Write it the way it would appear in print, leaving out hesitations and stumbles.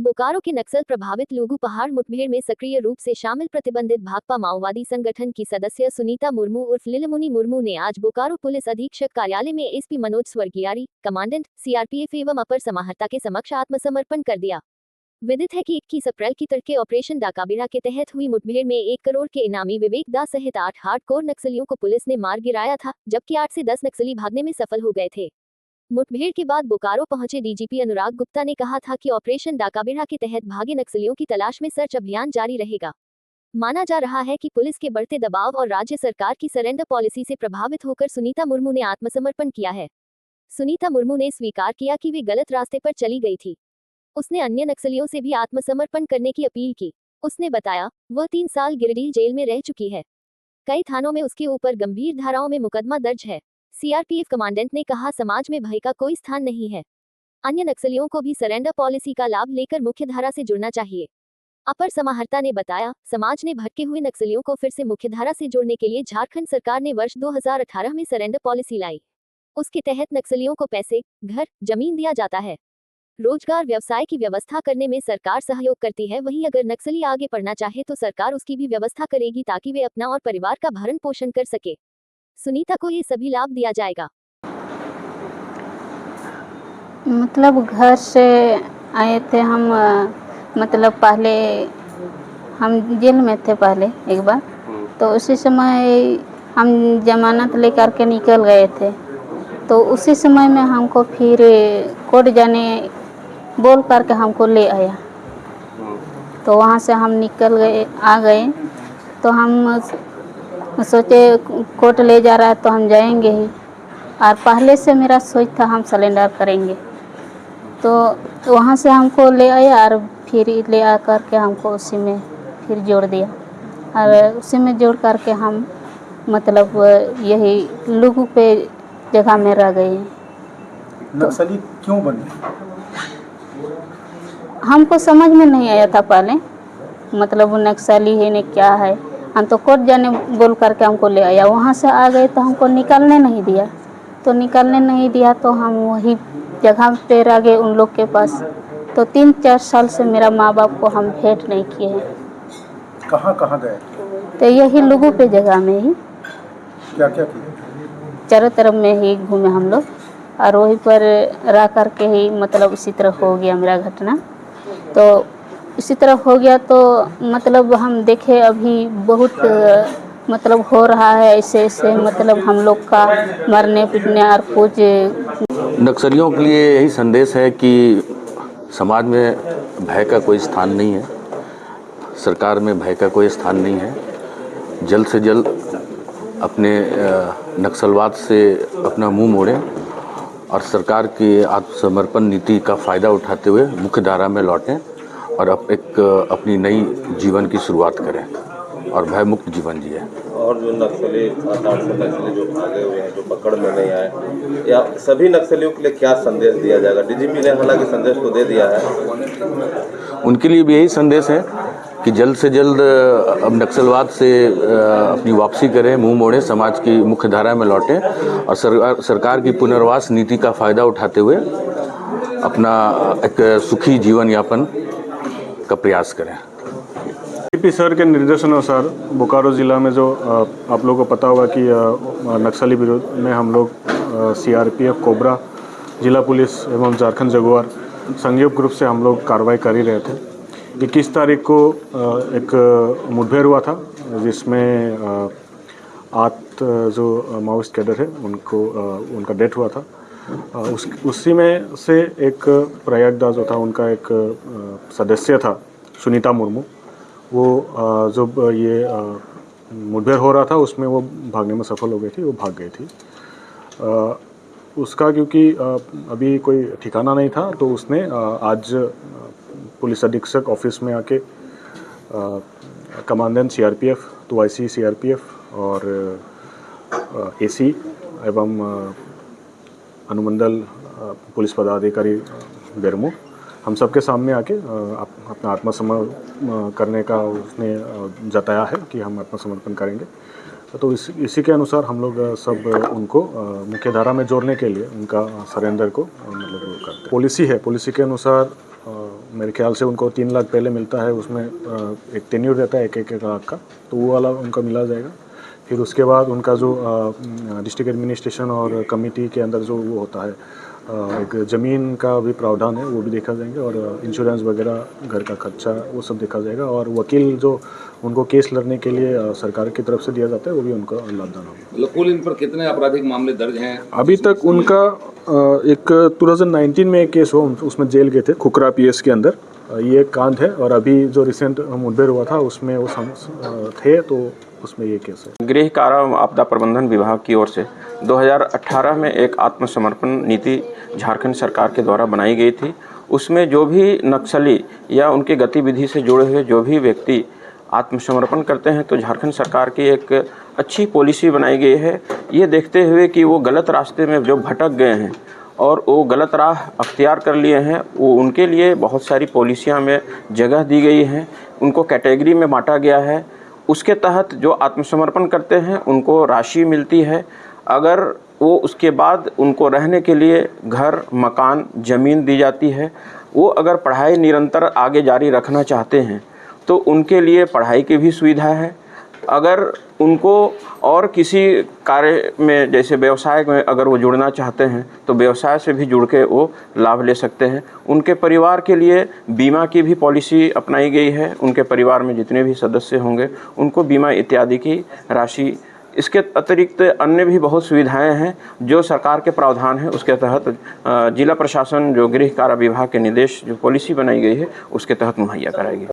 बोकारो के नक्सल प्रभावित लूगू पहाड़ मुठभेड़ में सक्रिय रूप से शामिल प्रतिबंधित भाकपा माओवादी संगठन की सदस्य सुनीता मुर्मू उर्फ लीलामुनी मुर्मू ने आज बोकारो पुलिस अधीक्षक कार्यालय में SP Manoj Swargiary, commandant CRPF एवं अपर समाहर्ता के समक्ष आत्मसमर्पण कर दिया। विदित है कि 21 अप्रैल की तड़के ऑपरेशन डाकाबिरा के तहत हुई मुठभेड़ में 1 करोड़ के इनामी विवेक दास सहित 8 हार्डकोर नक्सलियों को पुलिस ने मार गिराया था, जबकि 8 से 10 नक्सली भागने में सफल हो गए थे। मुठभेड़ के बाद बोकारो पहुंचे डीजीपी अनुराग गुप्ता ने कहा था कि ऑपरेशन डाकाबिरा के तहत भागे नक्सलियों की तलाश में सर्च अभियान जारी रहेगा। माना जा रहा है कि पुलिस के बढ़ते दबाव और राज्य सरकार की सरेंडर पॉलिसी से प्रभावित होकर सुनीता मुर्मू ने आत्मसमर्पण किया है। सुनीता मुर्मू ने स्वीकार किया कि वे गलत रास्ते पर चली गई थी। उसने अन्य नक्सलियों से भी आत्मसमर्पण करने की अपील की। उसने बताया, वह 3 साल गिरिडीह जेल में रह चुकी है। कई थानों में उसके ऊपर गंभीर धाराओं में मुकदमा दर्ज है। सीआरपीएफ कमांडेंट ने कहा, समाज में भय का कोई स्थान नहीं है। अन्य नक्सलियों को भी सरेंडर पॉलिसी का लाभ लेकर मुख्यधारा से जुड़ना चाहिए। अपर समाहर्ता ने बताया, समाज ने भटके हुए नक्सलियों को फिर से मुख्यधारा से जोड़ने के लिए झारखंड सरकार ने वर्ष 2018 में सरेंडर पॉलिसी लाई। उसके तहत नक्सलियों को पैसे, घर, जमीन दिया जाता है। रोजगार व्यवसाय की व्यवस्था करने में सरकार सहयोग करती है। वहीं अगर नक्सली आगे बढ़ना चाहे तो सरकार उसकी भी व्यवस्था करेगी ताकि वे अपना और परिवार का भरण पोषण कर सके। सुनीता को ये सभी लाभ दिया जाएगा। मतलब घर से आए थे हम, मतलब पहले हम जेल में थे पहले एक बार, तो उसी समय हम जमानत लेकर के निकल गए थे। तो उसी समय में हमको फिर कोर्ट जाने बोल करके हमको ले आया। तो वहाँ से हम निकल गए, आ गए। तो हम सोचे कोर्ट ले जा रहा है तो हम जाएंगे ही, और पहले से मेरा सोच था हम सरेंडर करेंगे। तो वहाँ से हमको ले आया और फिर ले आ करके हमको उसी में फिर जोड़ दिया, और उसी में जोड़ करके हम मतलब यही लूगू पे जगह में रह गए। नक्सली क्यों बने? हमको समझ में नहीं आया था पहले, मतलब वो नक्सली है ने क्या है। हम तो कोर्ट जाने बोल करके हमको ले आया। वहाँ से आ गए तो हमको निकलने नहीं दिया। तो हम वही जगह पे रह गए उन लोग के पास। तो 3-4 साल से मेरा माँ बाप को हम भेंट नहीं किए हैं। कहाँ गए? तो यही लूगू पे जगह में ही क्या किए? चारों तरफ में ही घूमे हम लोग, और वहीं पर रह करके ही मतलब इसी तरह हो गया मेरा घटना। तो इसी तरह हो गया तो मतलब हम देखे अभी बहुत मतलब हो रहा है ऐसे मतलब हम लोग का मरने पीटने और कुछ। नक्सलियों के लिए यही संदेश है कि समाज में भय का कोई स्थान नहीं है, सरकार में भय का कोई स्थान नहीं है। जल्द से जल्द अपने नक्सलवाद से अपना मुंह मोड़ें और सरकार की आत्मसमर्पण नीति का फ़ायदा उठाते हुए मुख्य धारा में लौटें और अपनी नई जीवन की शुरुआत करें और भय मुक्त जीवन जिए। और जो नक्सली 7-8 नक्सली जो भागे हुए हैं, जो पकड़ में नहीं आए, या सभी नक्सलियों के लिए क्या संदेश दिया जाएगा? डीजीपी ने हालांकि संदेश तो दे दिया है, उनके लिए भी यही संदेश है कि जल्द से जल्द अब नक्सलवाद से अपनी वापसी करें, मुंह मोड़ें, समाज की मुख्य धारा में लौटें और सरकार की पुनर्वास नीति का फ़ायदा उठाते हुए अपना एक सुखी जीवन यापन का प्रयास करें। डीजीपी सर के निर्देशानुसार बोकारो ज़िला में जो आप लोगों को पता होगा कि नक्सली विरोध में हम लोग सीआरपीएफ, कोबरा, जिला पुलिस एवं झारखंड जगुआर संयुक्त रूप से हम लोग कार्रवाई कर ही रहे थे। 21 तारीख को एक मुठभेड़ हुआ था जिसमें 8 जो माओइस्ट कैडर है उनका डेथ हुआ था। उसी में से एक प्रयागदास जो था उनका एक सदस्य था सुनीता मुर्मू, वो जब ये मुठभेड़ हो रहा था उसमें वो भागने में सफल हो गई थी, वो भाग गई थी। उसका क्योंकि अभी कोई ठिकाना नहीं था तो उसने आज पुलिस अधीक्षक ऑफिस में आके कमांडेंट सीआरपीएफ, 2IC सीआरपीएफ और एसी एवं अनुमंडल पुलिस पदाधिकारी बेरमो, हम सबके सामने आके अपना आत्मसमर्पण करने का उसने जताया है कि हम आत्मसमर्पण करेंगे। तो इसी के अनुसार हम लोग सब उनको मुख्य धारा में जोड़ने के लिए उनका सरेंडर को मतलब करते हैं। पॉलिसी है, पॉलिसी के अनुसार मेरे ख्याल से उनको 3 लाख पहले मिलता है, उसमें एक टेन्योर रहता है 1 लाख का, तो वो वाला उनका मिला जाएगा। फिर उसके बाद उनका जो डिस्ट्रिक्ट एडमिनिस्ट्रेशन और कमेटी के अंदर जो वो होता है एक ज़मीन का भी प्रावधान है, वो भी देखा जाएंगे, और इंश्योरेंस वगैरह, घर का खर्चा, वो सब देखा जाएगा। और वकील जो उनको केस लड़ने के लिए सरकार की तरफ से दिया जाता है, वो भी उनका लाभदान होगा। मतलब कुल इन पर कितने आपराधिक मामले दर्ज हैं? अभी तक उनका एक 2019 में एक केस हुआ, उसमें जेल गए थे, खुखरा PS के अंदर, ये एक कांड है। और अभी जो रिसेंट मुठभेड़ हुआ था उसमें वो थे, तो उसमें ये केस है। गृह कारा आपदा प्रबंधन विभाग की ओर से 2018 में एक आत्मसमर्पण नीति झारखंड सरकार के द्वारा बनाई गई थी। उसमें जो भी नक्सली या उनके गतिविधि से जुड़े हुए जो भी व्यक्ति आत्मसमर्पण करते हैं, तो झारखंड सरकार की एक अच्छी पॉलिसी बनाई गई है, ये देखते हुए कि वो गलत रास्ते में जो भटक गए हैं और वो गलत राह अख्तियार कर लिए हैं, वो उनके लिए बहुत सारी पॉलिसियां में जगह दी गई हैं, उनको कैटेगरी में बांटा गया है। उसके तहत जो आत्मसमर्पण करते हैं उनको राशि मिलती है। अगर वो उसके बाद उनको रहने के लिए घर, मकान, ज़मीन दी जाती है। वो अगर पढ़ाई निरंतर आगे जारी रखना चाहते हैं तो उनके लिए पढ़ाई की भी सुविधा है। अगर उनको और किसी कार्य में, जैसे व्यवसाय में अगर वो जुड़ना चाहते हैं तो व्यवसाय से भी जुड़ के वो लाभ ले सकते हैं। उनके परिवार के लिए बीमा की भी पॉलिसी अपनाई गई है। उनके परिवार में जितने भी सदस्य होंगे उनको बीमा इत्यादि की राशि, इसके अतिरिक्त अन्य भी बहुत सुविधाएं हैं जो सरकार के प्रावधान है, उसके तहत जिला प्रशासन जो गृह कारा विभाग के निर्देश जो पॉलिसी बनाई गई है उसके तहत मुहैया कराएगी।